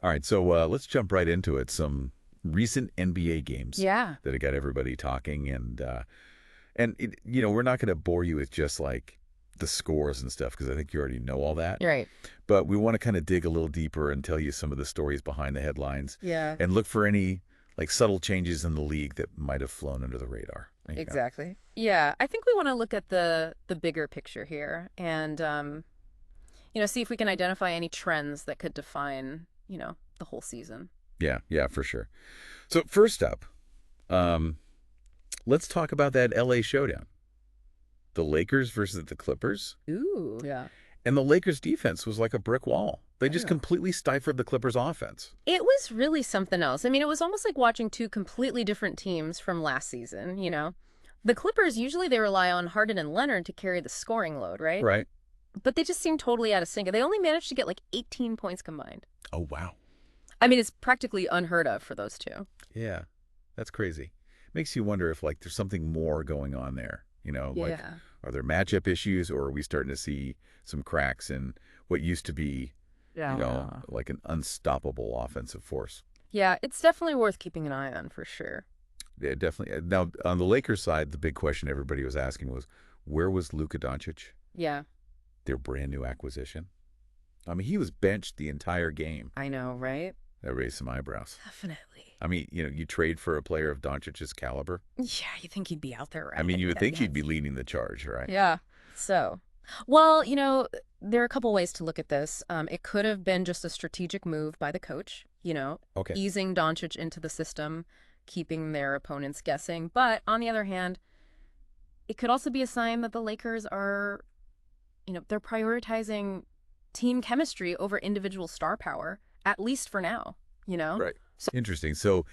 All right, so let's jump right into it. Some recent NBA games Yeah. that have got everybody talking, and we're not going to bore you with just like the scores and stuff because I think you already know all that. You're right. But we want to kind of dig a little deeper and tell you some of the stories behind the headlines, Yeah. and look for any like subtle changes in the league that might have flown under the radar. There you go. Exactly. Yeah. I think we want to look at the bigger picture here and see if we can identify any trends that could define, the whole season. Yeah, yeah, for sure. So first up, um, let's talk about that LA showdown. The Lakers versus the Clippers. Ooh. Yeah. And the Lakers defense was like a brick wall. They I just know. completely stifled the Clippers offense. It was really something else. I mean, it was almost like watching two completely different teams from last season. The Clippers, usually they rely on Harden and Leonard to carry the scoring load, right? Right. But they just seemed totally out of sync. They only managed to get like 18 points combined. Oh, wow. I mean, it's practically unheard of for those two. Yeah, that's crazy. Makes you wonder if like there's something more going on there. Like Yeah. are there matchup issues, or are we starting to see some cracks in what used to be, like an unstoppable offensive force? Yeah, it's definitely worth keeping an eye on for sure. Yeah, definitely. Now, on the Lakers side, the big question everybody was asking was, where was Luka Doncic, Yeah, their brand new acquisition? I mean, he was benched the entire game. I know, right? That raised some eyebrows. Definitely. I mean, you trade for a player of Doncic's caliber. Yeah, you think he'd be out there, right? I mean, you would Yeah, think yeah. he'd be leading the charge, right? Yeah. So, well, there are a couple ways to look at this. It could have been just a strategic move by the coach, Okay. easing Doncic into the system, keeping their opponents guessing. But on the other hand, it could also be a sign that the Lakers are, they're prioritizing team chemistry over individual star power, at least for now. Right. So, Interesting. So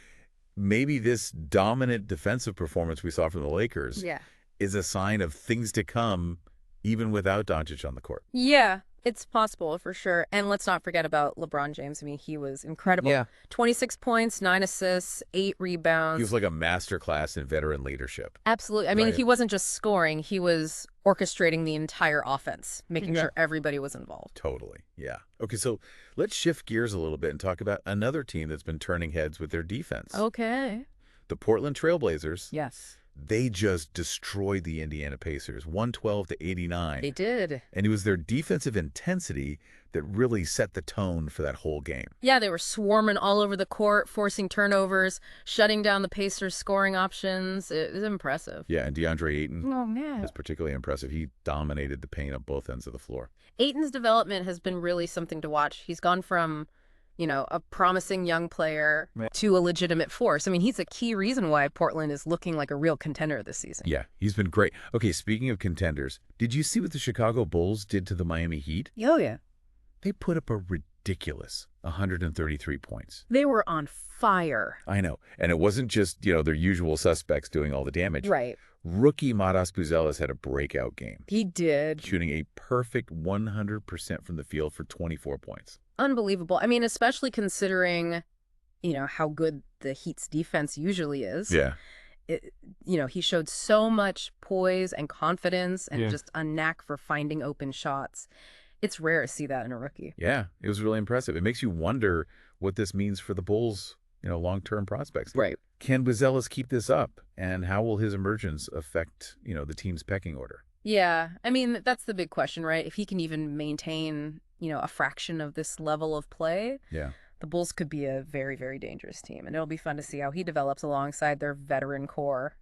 maybe this dominant defensive performance we saw from the Lakers yeah. is a sign of things to come, even without Doncic on the court. Yeah, it's possible for sure. And let's not forget about LeBron James. I mean, he was incredible. Yeah. 26 points, 9 assists, 8 rebounds. He was like a masterclass in veteran leadership. Absolutely. I mean, Right. he wasn't just scoring, he was orchestrating the entire offense, making Yeah. sure everybody was involved. Totally. Yeah. Okay, so let's shift gears a little bit and talk about another team that's been turning heads with their defense. Okay. The Portland Trailblazers. Yes. They just destroyed the Indiana Pacers, 112-89. They did. And it was their defensive intensity that really set the tone for that whole game. Yeah, they were swarming all over the court, forcing turnovers, shutting down the Pacers' scoring options. It was impressive. Yeah, and DeAndre Ayton Oh, man. was particularly impressive. He dominated the paint on both ends of the floor. Aiton's development has been really something to watch. He's gone from, a promising young player Right. to a legitimate force. I mean, he's a key reason why Portland is looking like a real contender this season. Yeah, he's been great. Okay, speaking of contenders, did you see what the Chicago Bulls did to the Miami Heat? Oh, yeah. They put up a ridiculous 133 points. They were on fire. I know. And it wasn't just, their usual suspects doing all the damage. Right. Rookie Matas Buzelis had a breakout game, He did. shooting a perfect 100% from the field for 24 points. Unbelievable. I mean, especially considering, how good the Heat's defense usually is. Yeah. He showed so much poise and confidence and Yeah. just a knack for finding open shots. It's rare to see that in a rookie. Yeah, it was really impressive. It makes you wonder what this means for the Bulls, long-term prospects. Right. Can Buzelis keep this up? And how will his emergence affect, the team's pecking order? Yeah. I mean, that's the big question, right? If he can even maintain, a fraction of this level of play, Yeah. the Bulls could be a very, very dangerous team. And it'll be fun to see how he develops alongside their veteran core.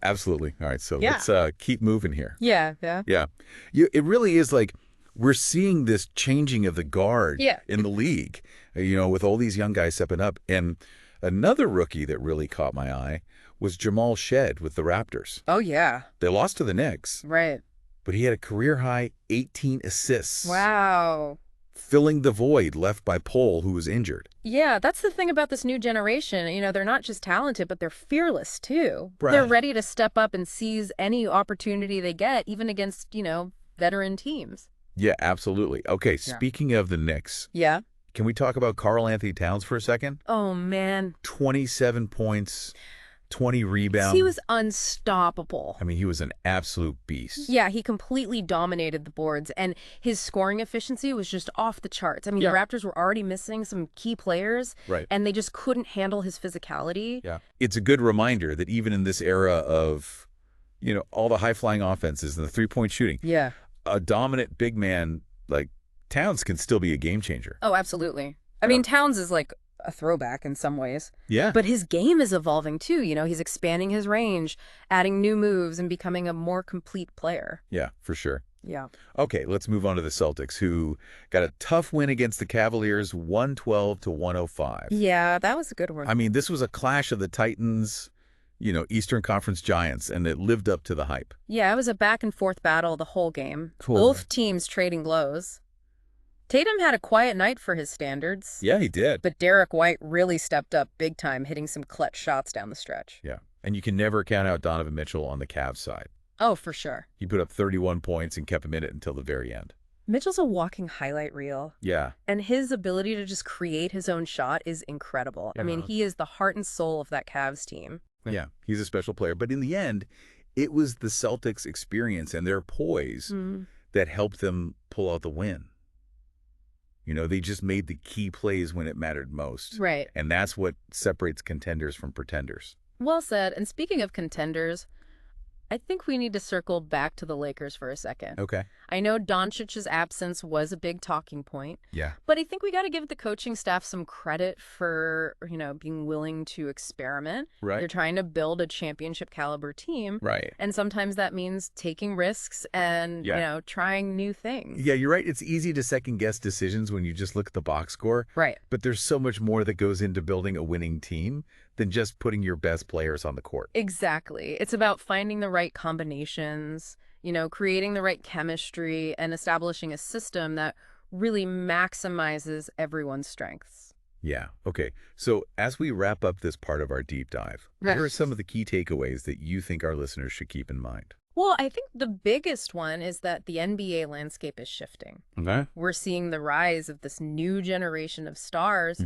Absolutely. All right, so Yeah. let's keep moving here. Yeah. Yeah. Yeah. It really is like we're seeing this changing of the guard Yeah. in the league, with all these young guys stepping up. And another rookie that really caught my eye was Jamal Shed with the Raptors. Oh, yeah. They lost to the Knicks, Right. but he had a career-high 18 assists, Wow. filling the void left by Poole, who was injured. Yeah, that's the thing about this new generation. They're not just talented, but they're fearless too. Right. They're ready to step up and seize any opportunity they get, even against, veteran teams. Yeah, absolutely. Okay, speaking of the Knicks, Yeah. can we talk about Karl Anthony Towns for a second? Oh, man. 27 points, 20 rebounds. He was unstoppable. I mean, he was an absolute beast. Yeah, he completely dominated the boards, and his scoring efficiency was just off the charts. I mean, Yeah. the Raptors were already missing some key players, Right. and they just couldn't handle his physicality. Yeah. It's a good reminder that even in this era of, all the high-flying offenses and the three-point shooting, Yeah. a dominant big man like Towns can still be a game changer. Oh, absolutely. I mean, Towns is like a throwback in some ways. Yeah. But his game is evolving too. He's expanding his range, adding new moves, and becoming a more complete player. Yeah, for sure. Yeah. Okay, let's move on to the Celtics, who got a tough win against the Cavaliers, 112-105. Yeah, that was a good one. I mean, this was a clash of the Titans, Eastern Conference giants, and it lived up to the hype. Yeah, it was a back and forth battle the whole game. Cool. Both teams trading blows. Tatum had a quiet night for his standards. Yeah, he did. But Derek White really stepped up big time, hitting some clutch shots down the stretch. Yeah, and you can never count out Donovan Mitchell on the Cavs side. Oh, for sure. He put up 31 points and kept him in it until the very end. Mitchell's a walking highlight reel. Yeah. And his ability to just create his own shot is incredible. I mean, he is the heart and soul of that Cavs team. Yeah, he's a special player. But in the end, it was the Celtics' experience and their poise that helped them pull out the win. They just made the key plays when it mattered most. Right. And that's what separates contenders from pretenders. Well said. And speaking of contenders, I think we need to circle back to the Lakers for a second. Okay. I know Doncic's absence was a big talking point. Yeah. But I think we got to give the coaching staff some credit for, being willing to experiment. Right. They're trying to build a championship caliber team. Right. And sometimes that means taking risks and, trying new things. Yeah, you're right. It's easy to second-guess decisions when you just look at the box score. Right. But there's so much more that goes into building a winning team than just putting your best players on the court. Exactly. It's about finding the right combinations, creating the right chemistry and establishing a system that really maximizes everyone's strengths. Yeah. Okay. So as we wrap up this part of our deep dive, what are some of the key takeaways that you think our listeners should keep in mind? Well, I think the biggest one is that the NBA landscape is shifting. Okay. We're seeing the rise of this new generation of stars,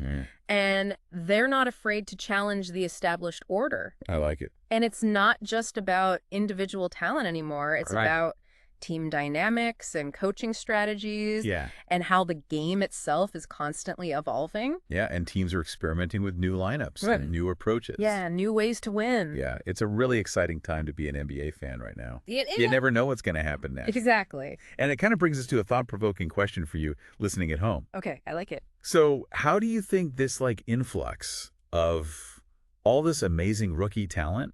and they're not afraid to challenge the established order. I like it. And it's not just about individual talent anymore. It's about team dynamics and coaching strategies and how the game itself is constantly evolving. Yeah, and teams are experimenting with new lineups and new approaches. Yeah, new ways to win. Yeah, it's a really exciting time to be an NBA fan right now. It is. You never know what's going to happen next. Exactly. And it kind of brings us to a thought-provoking question for you listening at home. Okay, I like it. So how do you think this influx of all this amazing rookie talent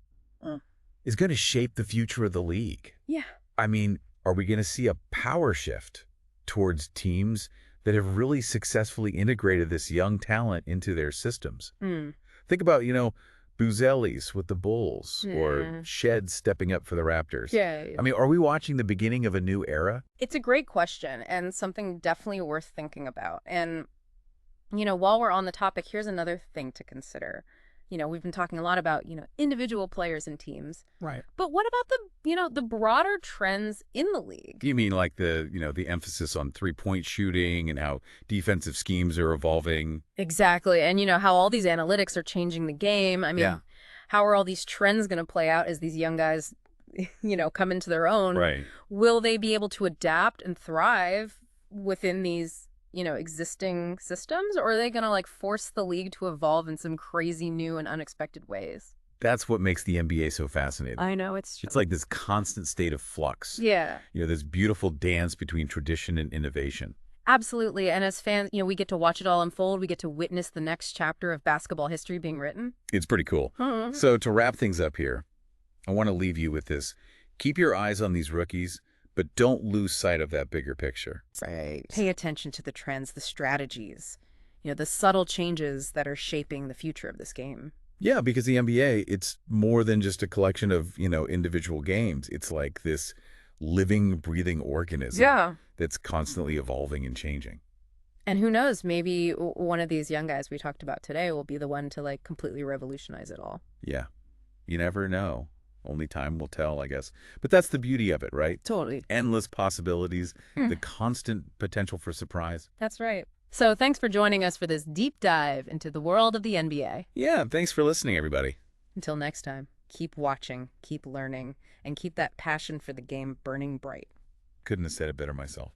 is going to shape the future of the league? Yeah. I mean, are we going to see a power shift towards teams that have really successfully integrated this young talent into their systems? Think about, Buzelis with the Bulls or Shed stepping up for the Raptors. Yeah. I mean, are we watching the beginning of a new era? It's a great question and something definitely worth thinking about. And, while we're on the topic, here's another thing to consider. We've been talking a lot about, individual players and teams. Right. But what about the broader trends in the league? You mean like the emphasis on three-point shooting and how defensive schemes are evolving? Exactly. And, how all these analytics are changing the game. I mean, how are all these trends going to play out as these young guys, come into their own? Right. Will they be able to adapt and thrive within these existing systems, or are they going to force the league to evolve in some crazy new and unexpected ways? That's what makes the NBA so fascinating. I know, it's true. It's like this constant state of flux. Yeah. This beautiful dance between tradition and innovation. Absolutely. And as fans, we get to watch it all unfold. We get to witness the next chapter of basketball history being written. It's pretty cool. So to wrap things up here, I want to leave you with this. Keep your eyes on these rookies, but don't lose sight of that bigger picture. Right. Pay attention to the trends, the strategies, the subtle changes that are shaping the future of this game. Yeah, because the NBA, it's more than just a collection of, individual games. It's like this living, breathing organism that's constantly evolving and changing. And who knows, maybe one of these young guys we talked about today will be the one to completely revolutionize it all. Yeah. You never know. Only time will tell, I guess. But that's the beauty of it, right? Totally. Endless possibilities, the constant potential for surprise. That's right. So thanks for joining us for this deep dive into the world of the NBA. Yeah, thanks for listening, everybody. Until next time, keep watching, keep learning, and keep that passion for the game burning bright. Couldn't have said it better myself.